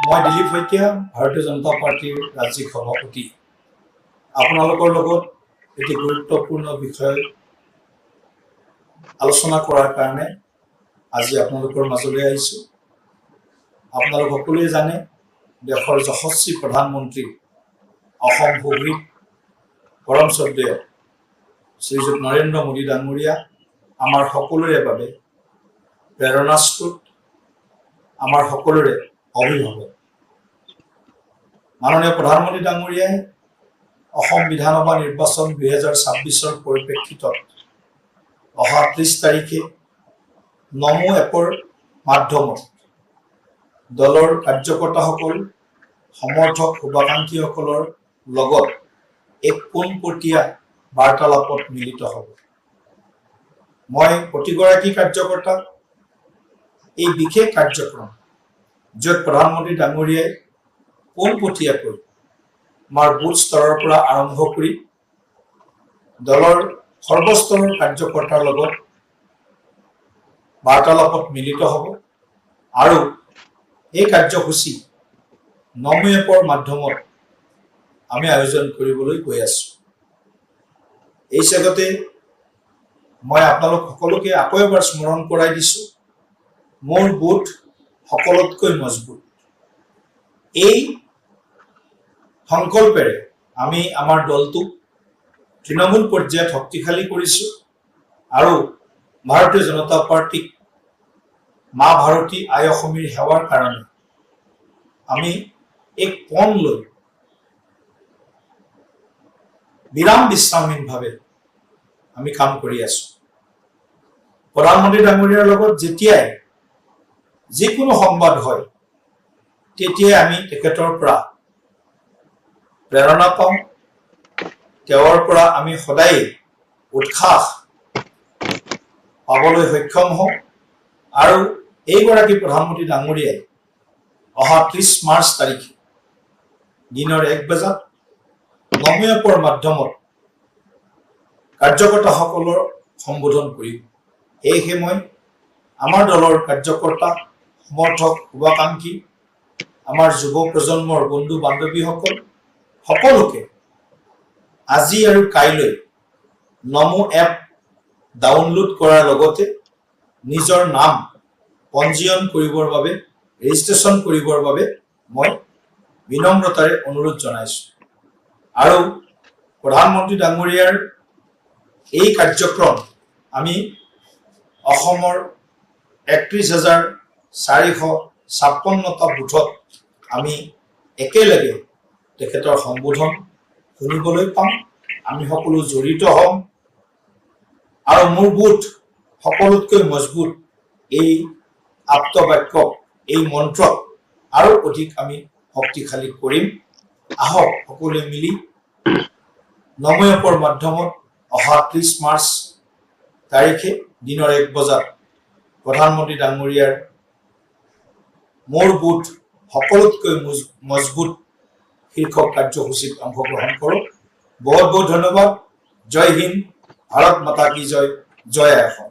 মই দিলীপ শইকীয়া, ভাৰতীয় জনতা পাৰ্টিৰ ৰাজ্যিক সভাপতি। আপোনালোকৰ লগত এটি গুৰুত্বপূৰ্ণ বিষয় আলোচনা কৰাৰ কাৰণে আজি আপোনালোকৰ মাজলৈ আহিছোঁ। আপোনালোক সকলোৱে জানে, দেশৰ যশস্বী প্ৰধানমন্ত্ৰী অসম ভূমিৰ পৰম শ্ৰদ্ধেয় শ্ৰীযুত নৰেন্দ্ৰ মোদী ডাঙৰীয়া আমাৰ সকলোৰে বাবে প্ৰেৰণাস্ৰোত, আমাৰ সকলোৰে অভিভাৱক। মাননীয় প্ৰধানমন্ত্ৰী ডাঙৰীয়াই অসম বিধানসভা নিৰ্বাচন 2026-ৰ পৰিপ্ৰেক্ষিতত অহা 30 তাৰিখে নমো এপৰ মাধ্যমত দলৰ কাৰ্যকৰ্তাসকল, সমৰ্থক, শুভাকাংক্ষীসকলৰ লগত এক পোনপটীয়া বাৰ্তালাপত মিলিত হ'ব। মই প্ৰতিগৰাকী কাৰ্যকৰ্তাক এই বিশেষ কাৰ্যক্ৰম, য'ত প্ৰধানমন্ত্ৰী ডাঙৰীয়াই পোনপটীয়াকৈ আমাৰ বুথ স্তৰৰ পৰা আৰম্ভ কৰি দলৰ সৰ্বস্তৰৰ কাৰ্যকৰ্তাৰ লগত বাৰ্তালাপত মিলিত হ'ব আৰু এই কাৰ্যসূচী নমো এপৰ মাধ্যমত আমি আয়োজন কৰিবলৈ গৈ আছোঁ। এই চেগতে মই আপোনালোক সকলোকে আকৌ এবাৰ স্মৰণ কৰাই দিছোঁ, মোৰ বুথ সকলোতকৈ মজবুত। এই সংকল্পেৰে আমি আমাৰ দলটোক তৃণমূল পৰ্যায়ত শক্তিশালী কৰিছোঁ আৰু ভাৰতীয় জনতা পাৰ্টিক মা ভাৰতী আই অসমীৰ সেৱাৰ কাৰণে আমি এক পণ লৈ বিৰাম বিশ্ৰামহীনভাৱে আমি কাম কৰি আছোঁ। প্ৰধানমন্ত্ৰী ডাঙৰীয়াৰ লগত যেতিয়াই যিকোনো সংবাদ হয়, তেতিয়াই আমি তেখেতৰ পৰা প্ৰেৰণা পাওঁ, তেওঁৰ পৰা আমি সদায় উৎসাহ পাবলৈ সক্ষম হওঁ আৰু এইগৰাকী প্ৰধানমন্ত্ৰী ডাঙৰীয়াই অহা 30 মাৰ্চ তাৰিখে দিনৰ 1 বজাত নমো এপৰ মাধ্যমত কাৰ্যকৰ্তাসকলৰ সম্বোধন কৰিব। সেয়েহে মই আমাৰ দলৰ কাৰ্যকৰ্তা, সমৰ্থক, শুভাকাংক্ষী, আমাৰ যুৱ প্ৰজন্মৰ বন্ধু বান্ধৱীসকল সকলোকে আজি আৰু কাইলৈ নমো এপ ডাউনলোড কৰাৰ লগতে নিজৰ নাম পঞ্জীয়ন কৰিবৰ বাবে, ৰেজিষ্ট্ৰেশ্যন কৰিবৰ বাবে মই বিনম্ৰতাৰে অনুৰোধ জনাইছোঁ। আৰু প্ৰধানমন্ত্ৰী ডাঙৰীয়াৰ এই কাৰ্যক্ৰম আমি অসমৰ 31,456টা বুথত আমি একেলগে তেখেতৰ সম্বোধন শুনিবলৈ পাম। আমি সকলো জড়িত হ'ম আৰু মোৰ বুথ সকলোতকৈ মজবুত এই আপ্তবাক্য, এই মন্ত্ৰক আৰু অধিক আমি শক্তিশালী কৰিম। আহক সকলোৱে মিলি নমো এপৰ মাধ্যমত অহা 30 মাৰ্চ তাৰিখে দিনৰ 1 বজাত প্ৰধানমন্ত্ৰী ডাঙৰীয়াৰ মোৰ বুথ সকলোতকৈ মজবুত শীৰ্ষক কাৰ্যসূচীত অংশগ্ৰহণ কৰোঁ। বহুত বহুত ধন্যবাদ। জয় হিন্দ, ভাৰত মাতা কি জয়, জয় আই অসম।